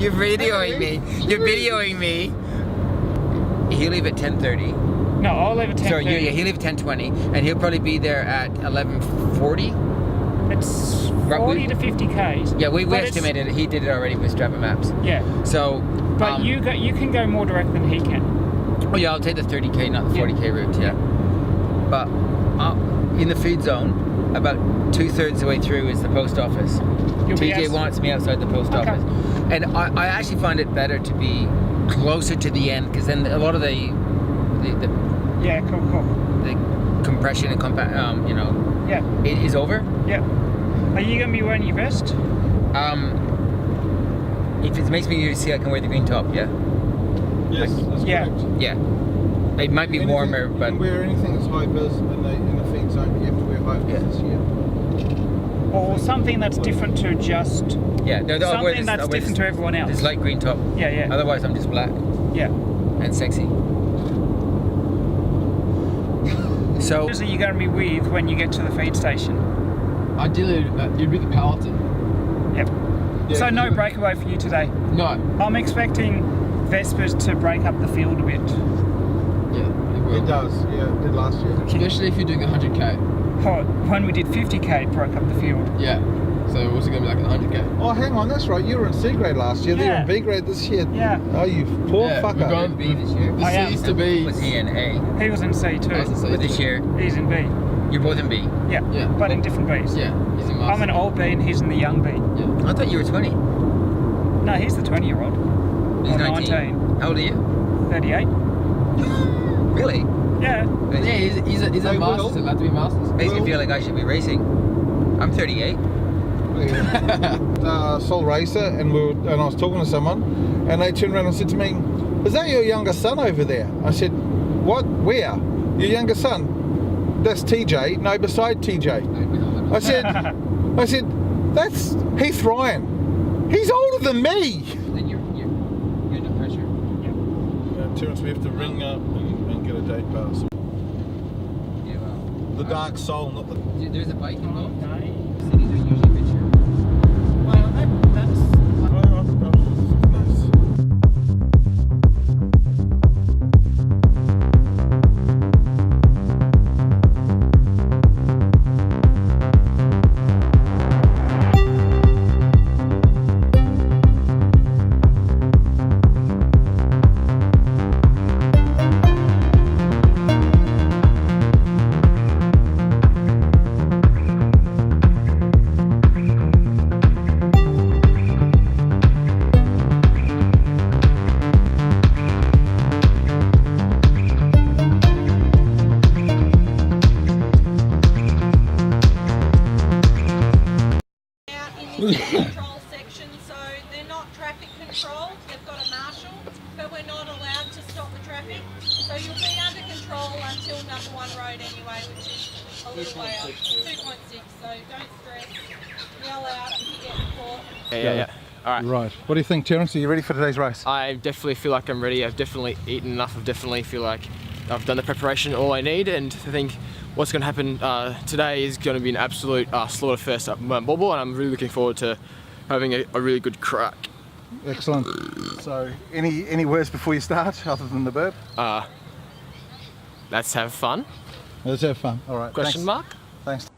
You're videoing me. You're videoing me. He'll leave at 10:30. No, I'll leave at 10:30. Sorry, yeah, he'll leave at 10:20, and he'll probably be there at 11:40. It's 40 to 50 k's. Yeah, we estimated it. He did it already with Strava Maps. Yeah. So. But you can go more direct than he can. Oh yeah, I'll take the 30k, not the 40k route. Yeah. But in the food zone, about 2/3 of the way through is the post office. TJ wants me outside the post office, and I actually find it better to be closer to the end, because then a lot of the yeah, cool. The compression and it is over. Yeah. Are you gonna be wearing your vest? If it makes me easier to see, I can wear the green top. Yeah. Yes, that's correct. Yeah. It might be warmer, but you can wear anything that's high vis in the feed zone. But you have to wear high vis this year. Or something that's different to just. Something that's different to everyone else. This light green top. Yeah. Otherwise, I'm just black. Yeah. And sexy. So. Who are you going to be with when you get to the feed station? Ideally, you'd be the Paladin. Yep. Yeah, so no breakaway for you today? No. I'm expecting Vespers to break up the field a bit. Yeah, it does. Yeah, it did last year. Especially if you're doing 100k. Oh, when we did 50k, it broke up the field. Yeah. So what's it going to be like in 100k? Oh, hang on, that's right. You were in C grade last year. They're in B grade this year. Yeah. Oh, you poor fucker. We're going B this year. This used to be. Was he in A? He was in C too. But this year, he's in B. You're both in B. Yeah. But in different Bs. Yeah. He's in I'm an old B and he's in the young B. Yeah. I thought you were 20. No, he's the 20-year-old. He's 19. How old are you? 38. Really? Yeah. Yeah, he's a master's. Allowed to be masters. Makes me feel like I should be racing. I'm 38. Soul racer, and I was talking to someone, and they turned around and said to me, "Is that your younger son over there?" I said, "What? Where? Your younger son?" "That's TJ. No, beside TJ." I said, "That's Heath Ryan. He's older than me." Then you're under pressure. Terence, we have to ring up and get a date pass. Yeah, well. The Dark Soul, not the. There's a bike involved. Okay. Cities are usually picture. Well, that's... Nice. Control section, so they're not traffic controlled. They've got a marshal, but we're not allowed to stop the traffic. So you'll be under control until number 1 road anyway, which is a little way up, 2.6. So don't stress. Yell out if you get caught. Yeah. All right. Right. What do you think, Terence? Are you ready for today's race? I definitely feel like I'm ready. I've definitely eaten enough. I definitely feel like I've done the preparation all I need, and I think what's going to happen today is going to be an absolute slaughter fest at Baw Baw, and I'm really looking forward to having a really good crack. Excellent. So, any words before you start, other than the burp? Let's have fun. Let's have fun. All right. Question mark? Thanks.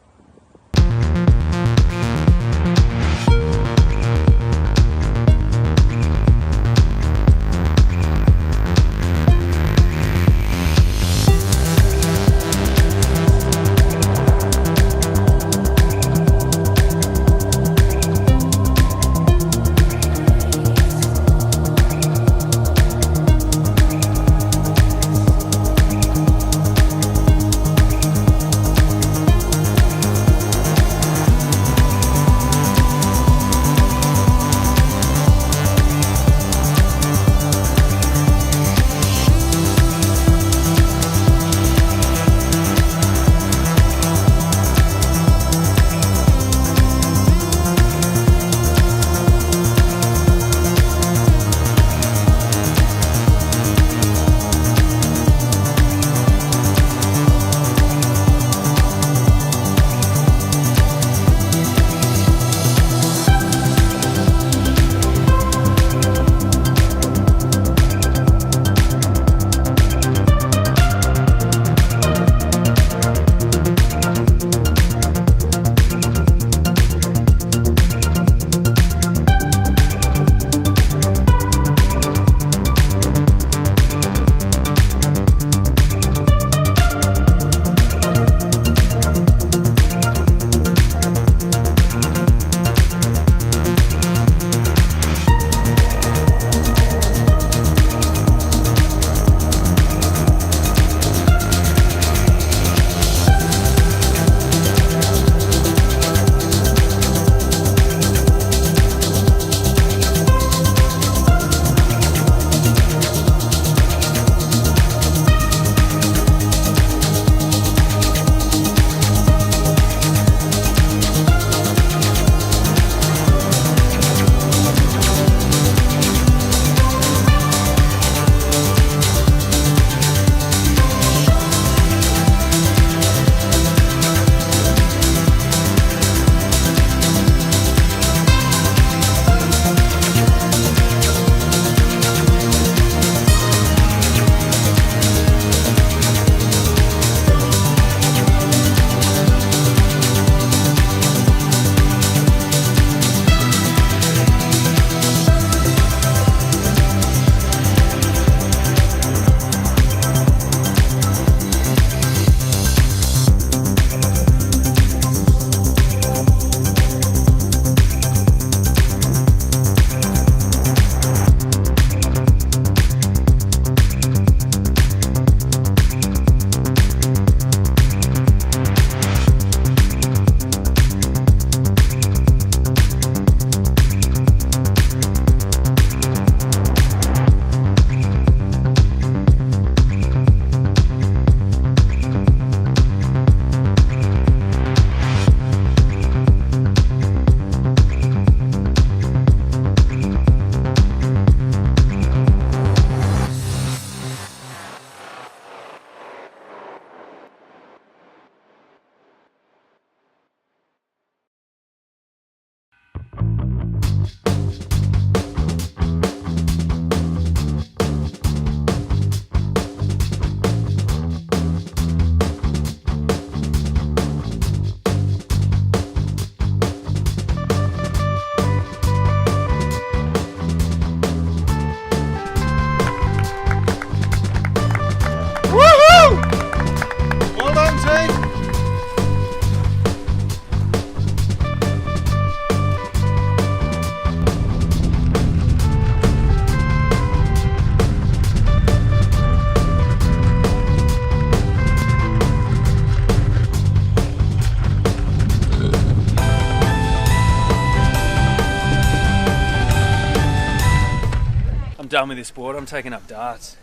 done with this sport. I'm taking up darts.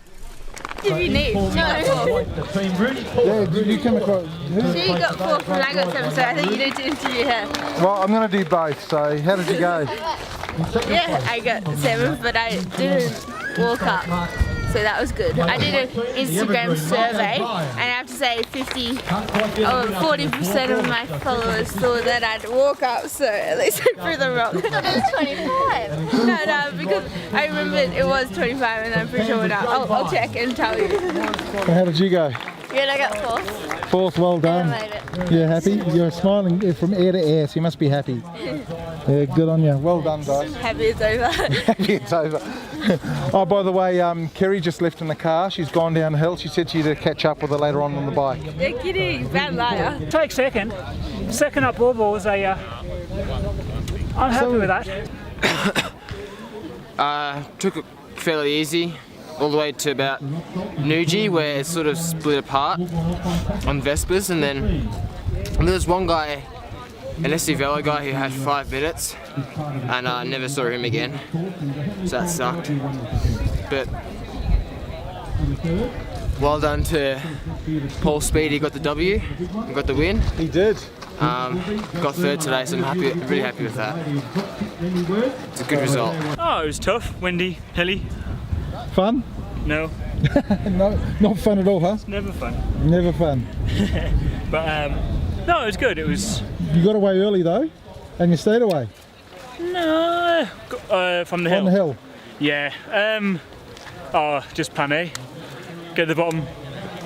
Did you need? No. Yeah, did you come across? She got 4th and I got 7th, so I think you need to interview her. Well, I'm going to do both, so how did you go? Yeah, I got 7th, but I didn't walk up. So that was good. I did an Instagram survey, and I have to say 40% of my followers thought that I'd walk up, so at least I proved them wrong. I thought it was 25. No, because I remember it was 25, and I'm pretty sure now. I'll check and tell you. So how did you go? Good, I got 4th. 4th, well done. I made it. You're happy? You're smiling from ear to ear, so you must be happy. Yeah, good on you. Well done, guys. Happy it's over. Happy it's over. Oh, by the way, Kerry just left in the car. She's gone down the hill. She said to you to catch up with her later on the bike. You're kidding. Bad liar. Take second. Second up Baw Baw was a... I'm happy with that. Took it fairly easy, all the way to about Nuji, where it sort of split apart on Vespers, and then there was one guy, an SC Velo guy, who had 5 minutes, and I never saw him again, so that sucked. But well done to Paul Speed, he got the W, he got the win. He did. Got 3rd today, so I'm happy, really happy with that. It's a good result. Oh, it was tough, windy, hilly. Fun? No, No, not fun at all, huh? never fun. Never fun. But no, it was good. It was You got away early though, and you stayed away no from the hill. on the hill. Yeah. Just plan A. Get to the bottom,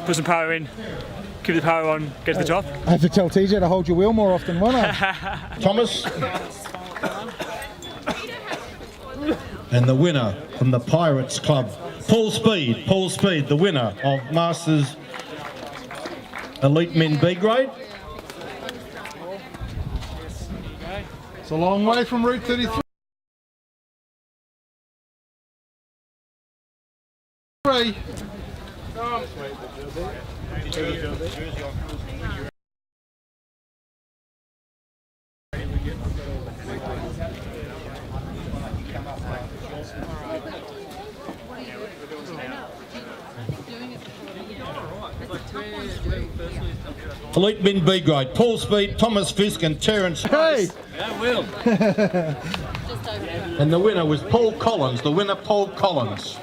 put some power in, keep the power on, get to the top. I have to tell TJ to hold your wheel more often, won't I? Thomas. And the winner from the Pirates Club, Paul Speed, the winner of Masters Elite Men B grade. It's a long way from Route 33. Elite Men B grade, Paul Speed, Thomas Fisk and Terence. Hey! And the winner was Paul Collins, Paul Collins.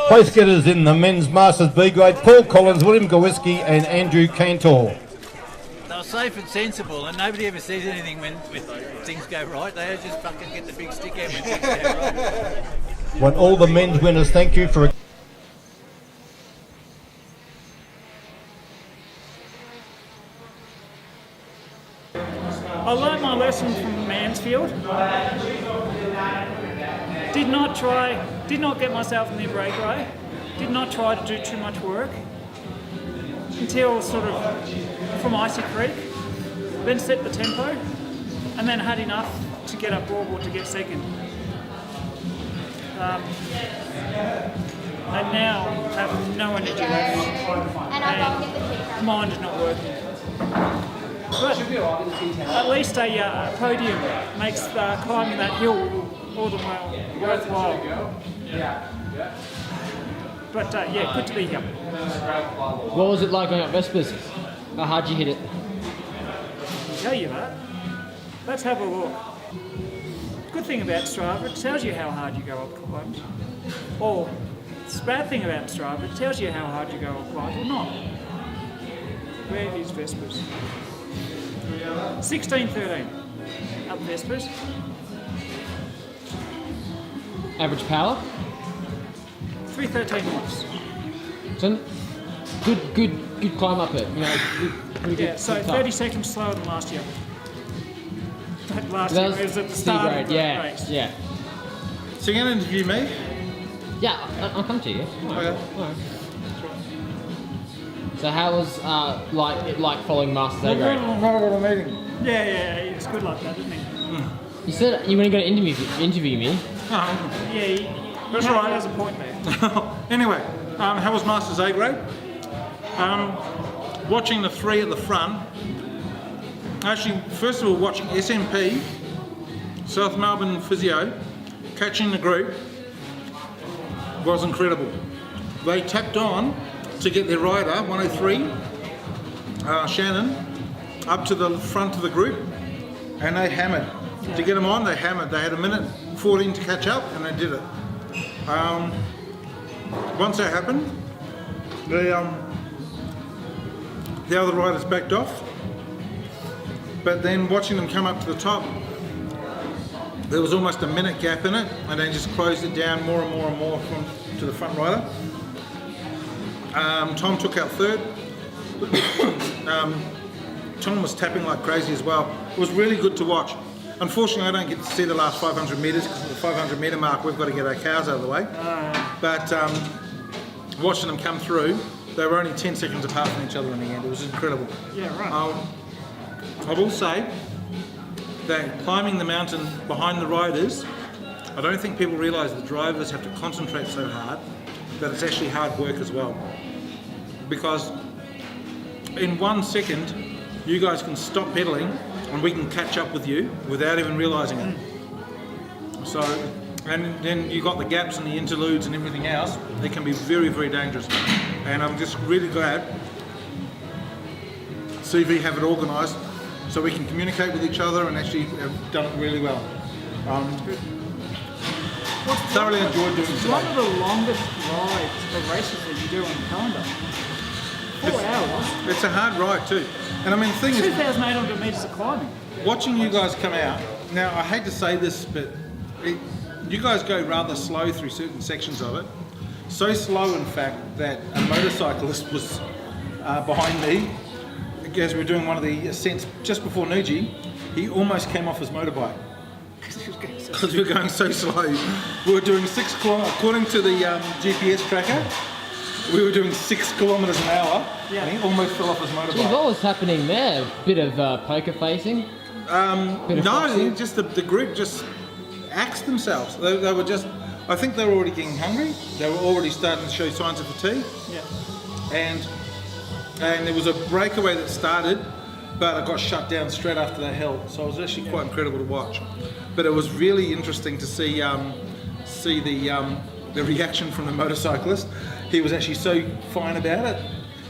Place getters in the men's Masters B grade, Paul Collins, William Gawicki and Andrew Cantor. They were safe and sensible, and nobody ever says anything when things go right. They just fucking get the big stick out when things go wrong. Want all the men's winners, thank you for... I learned my lesson from Mansfield. Did not get myself in the breakaway. Did not try to do too much work until sort of from Icy Creek. Then set the tempo, and then had enough to get up Baw Baw to get second. And now have no energy left, and mind is not working. But at least a podium makes climbing that hill all the more worthwhile. But yeah, good to be here. What was it like going up Vespers? How hard did you hit it? I'll tell you that. Let's have a look. Good thing about Strava, it tells you how hard you go up climbs. Or the bad thing about Strava, it tells you how hard you go up climbs or not. Where is Vespers? 16:13 up Vespers. Average power? 3:13 knots. So good climb up it. You know, pretty good. Yeah, so good 30 time. seconds slower than last year. Last That year was it was at the C start grade, of the yeah, race. yeah. So you're going to interview me? Yeah, I'll come to you. Okay. Alright. So how was like following Masters A grade? No, meeting. Yeah, it's good like that, isn't it? You said you weren't going to interview me. Yeah, That's right. There's a point there. Anyway, how was Masters A grade? watching the three at the front, actually, first of all, watching SMP, South Melbourne Physio, catching the group was incredible. They tapped on to get their rider, 103, Shannon, up to the front of the group, and they hammered. To get them on, they hammered. They had 1:14 to catch up, and they did it. Once that happened, the other riders backed off, but then watching them come up to the top, there was almost a minute gap in it, and they just closed it down more and more and more to the front rider. Tom took out third. Tom was tapping like crazy as well. It was really good to watch. Unfortunately, I don't get to see the last 500 metres because at the 500 metre mark we've got to get our cars out of the way. But watching them come through, they were only 10 seconds apart from each other in the end. It was incredible. Yeah, right. I will say that climbing the mountain behind the riders, I don't think people realise the drivers have to concentrate so hard that it's actually hard work as well. Because in 1 second, you guys can stop pedalling and we can catch up with you without even realising it. So, and then you got the gaps and the interludes and everything else. It can be very, very dangerous. And I'm just really glad CV have it organised so we can communicate with each other and actually have done it really well. Thoroughly enjoyed doing it. One of the longest rides or races that you do on the calendar. 4 hours. It's a hard ride too. And I mean, the thing is, 2,800 metres of climbing. watching you guys come out, now I hate to say this, but you guys go rather slow through certain sections of it. So slow, in fact, that a motorcyclist was behind me as we were doing one of the ascents just before Nuji. He almost came off his motorbike. Because we were going so slow. We were doing 6 kilometres, according to the GPS tracker, we were doing 6 kilometres an hour, and he almost fell off his motorbike. Gee, what was happening there? Bit of poker facing? No, just the group just axed themselves. They were just, I think they were already getting hungry. They were already starting to show signs of fatigue. Yeah. And there was a breakaway that started, but it got shut down straight after that hill. So it was actually quite incredible to watch. But it was really interesting to see the reaction from the motorcyclist. He was actually so fine about it.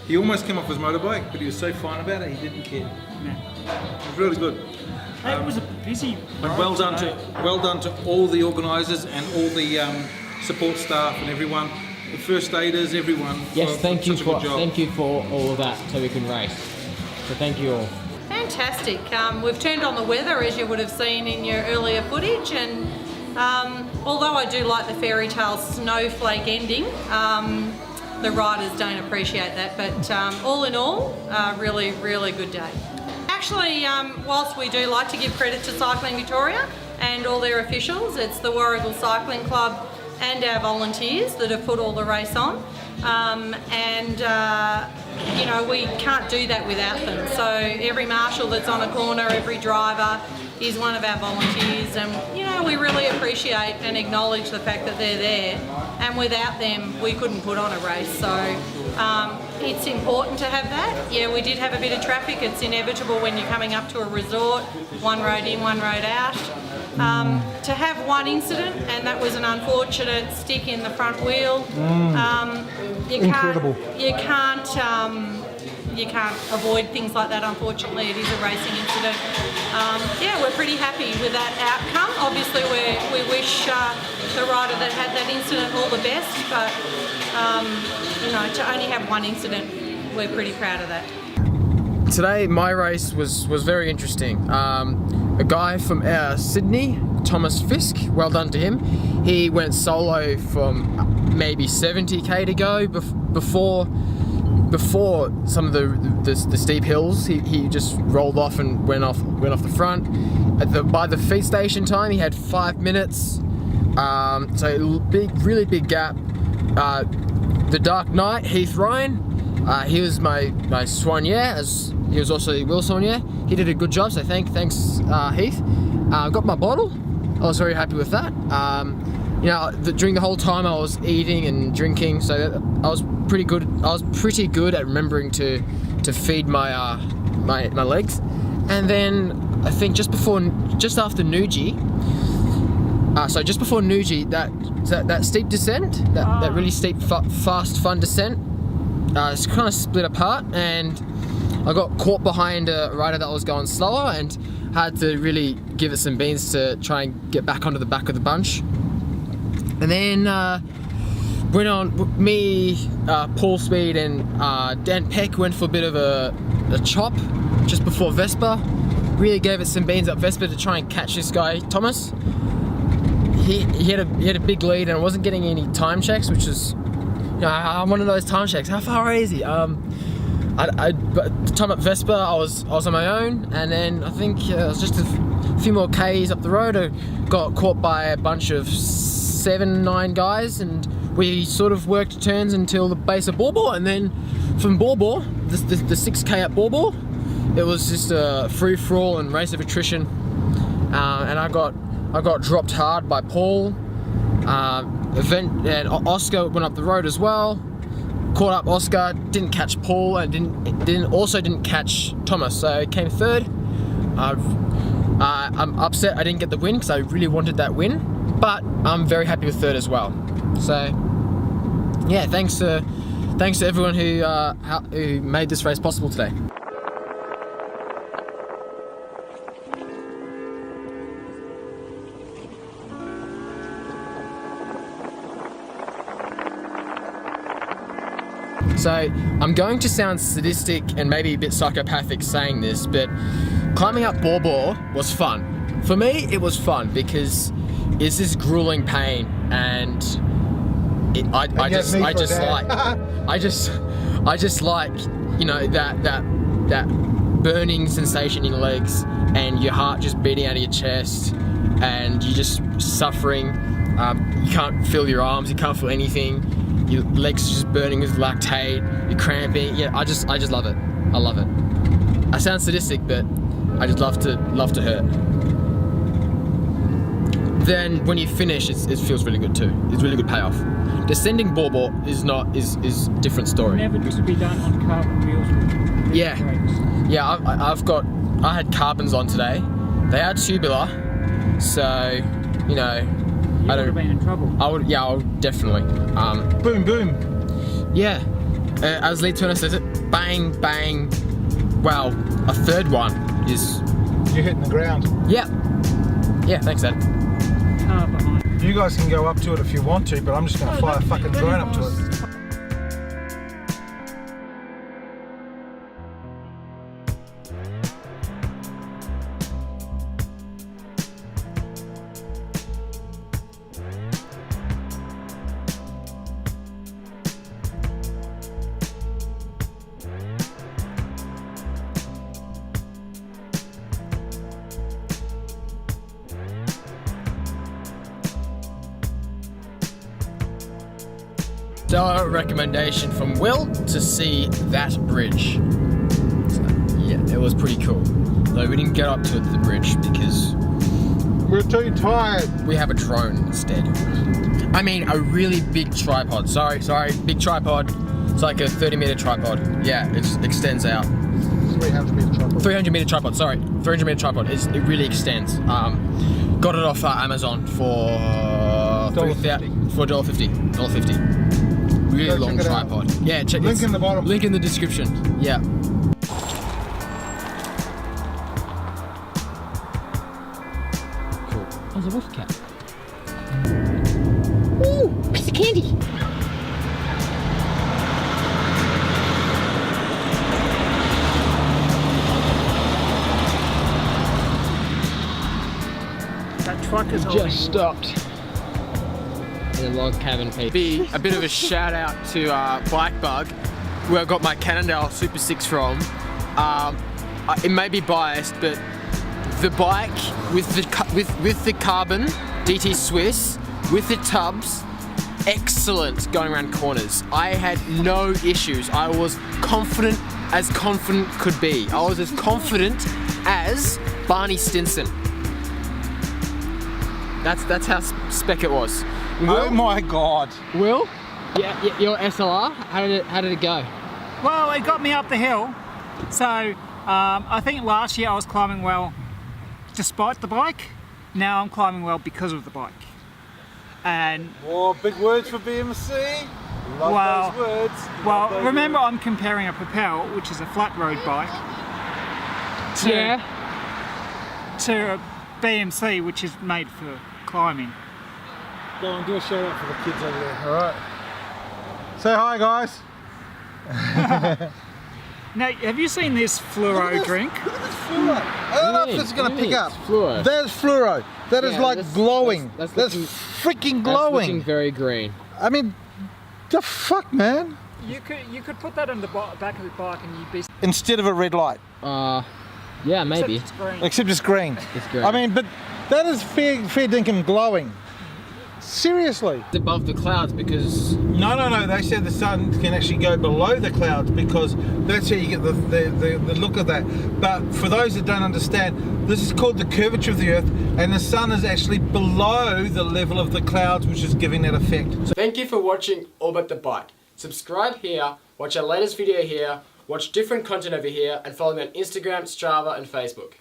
He almost came off his motorbike, but he was so fine about it, he didn't care. Yeah. It was really good. It was a busy And well done to all the organisers and all the support staff and everyone, the first aiders, everyone. Yes, thank you for all of that so we can race. So thank you all. Fantastic. We've turned on the weather, as you would have seen in your earlier footage, and although I do like the fairy tale snowflake ending, the riders don't appreciate that, but all in all, really, really good day. Actually, whilst we do like to give credit to Cycling Victoria and all their officials, it's the Warrigal Cycling Club and our volunteers that have put all the race on. You know, we can't do that without them. So every marshal that's on a corner, every driver is one of our volunteers, and you know, we really appreciate and acknowledge the fact that they're there, and without them we couldn't put on a race. So it's important to have that. Yeah, we did have a bit of traffic. It's inevitable when you're coming up to a resort, one road in, one road out. To have one incident, and that was an unfortunate stick in the front wheel. Incredible. You can't avoid things like that, unfortunately. It is a racing incident. Yeah, we're pretty happy with that outcome. Obviously, we wish the rider that had that incident all the best, but you know, to only have one incident, we're pretty proud of that. Today, my race was very interesting. A guy from Sydney, Thomas Fisk, well done to him. He went solo from maybe 70k to go before some of the steep hills. He just rolled off and went off the front. By the feed station time, he had 5 minutes. So really big gap. The Dark Knight, Heath Ryan. He was my soigneur, as he was also Will soigneur. He did a good job, so thanks Heath. Got my bottle. I was very happy with that. You know, during the whole time I was eating and drinking, so I was pretty good. I was pretty good at remembering to to feed my my legs, and then I think just after Nuji, just before Nuji, that steep descent, that really steep, fast, fun descent, it's kind of split apart, and I got caught behind a rider that was going slower and had to really give it some beans to try and get back onto the back of the bunch. And then went on, me, Paul Speed and Dan Peck went for a bit of a chop just before Vespa. Really gave it some beans up Vespa to try and catch this guy, Thomas. He had a big lead and I wasn't getting any time checks, which is, I'm one of those time checks. How far away is he? But the time at Vespa, I was on my own, and then I think it was just a few more Ks up the road. I got caught by a bunch of 7-9 guys, and we sort of worked turns until the base of Baw Baw, and then from Baw Baw, the 6K at Baw Baw, it was just a free for all and race of attrition, and I got dropped hard by Paul. And Oscar went up the road as well. Caught up Oscar, didn't catch Paul, and didn't catch Thomas, so I came third. I'm upset I didn't get the win because I really wanted that win, but I'm very happy with third as well. So yeah, thanks to everyone who made this race possible today. So I'm going to sound sadistic and maybe a bit psychopathic saying this, but climbing up Baw Baw was fun. For me, it was fun because it's this grueling pain, and I just like that burning sensation in your legs and your heart just beating out of your chest, and you're just suffering. You can't feel your arms, you can't feel anything. Your legs are just burning with lactate, you're cramping. Yeah, I just love it. I love it. I sound sadistic, but I just love to hurt. Then when you finish, it feels really good too. It's really good payoff. Descending Baw Baw is a different story. Never to be done on carbon wheels. Yeah, I had carbons on today. They are tubular, so you know. You would have been in trouble. I would definitely. Boom, boom. Yeah, as Lee Turner says it, bang, bang. Well, a third one is... You're hitting the ground. Yeah. Yeah, thanks, Dad. Car behind. You guys can go up to it if you want to, but I'm just going to fly a fucking drone up to it. So a recommendation from Will to see that bridge. So, yeah, it was pretty cool. Though we didn't get up to the bridge because we're too tired. We have a drone instead. I mean, a really big tripod. Sorry, big tripod. It's like a 30-meter tripod. Yeah, it extends out. 300-meter tripod. 300-meter tripod. Sorry, 300-meter tripod. It really extends. Got it off Amazon for $1.50. Really long tripod. Yeah, check link in the bottom. Link in the description. Yeah. Cool. Oh, there's a wolf cat. Ooh, piece of candy. That truck is just stopped. The log cabin piece. Be a bit of a shout out to Bike Bug, where I got my Cannondale Super 6 from. It may be biased, but the bike with the carbon DT Swiss with the tubs, excellent going around corners. I had no issues. I was confident as confident could be. I was as confident as Barney Stinson. That's how spec it was. Will? Oh my God. Will? Yeah, your SLR, how did it go? Well, it got me up the hill, So I think last year I was climbing well despite the bike. Now I'm climbing well because of the bike. And Oh, big words for BMC. Love those words. Well, remember I'm comparing a Propel, which is a flat road bike, to a BMC, which is made for climbing. Go on, do a shout out for the kids over there. All right. Say hi, guys. Now, have you seen this fluoro drink? Look at this fluoro. I don't know if this is going to pick up. Fluoro. That is fluoro. That is like glowing. That's freaking glowing. That's looking very green. I mean, the fuck, man. You could put that on the back of the bike and you'd be... Instead of a red light. Yeah, maybe. Except it's green. Except it's green. It's green. I mean, but that is fair dinkum glowing. Seriously. It's above the clouds because... No. They said the sun can actually go below the clouds because that's how you get the look of that. But for those that don't understand, this is called the curvature of the Earth, and the sun is actually below the level of the clouds, which is giving that effect. So thank you for watching All But The Bike. Subscribe here, watch our latest video here, watch different content over here, and follow me on Instagram, Strava and Facebook.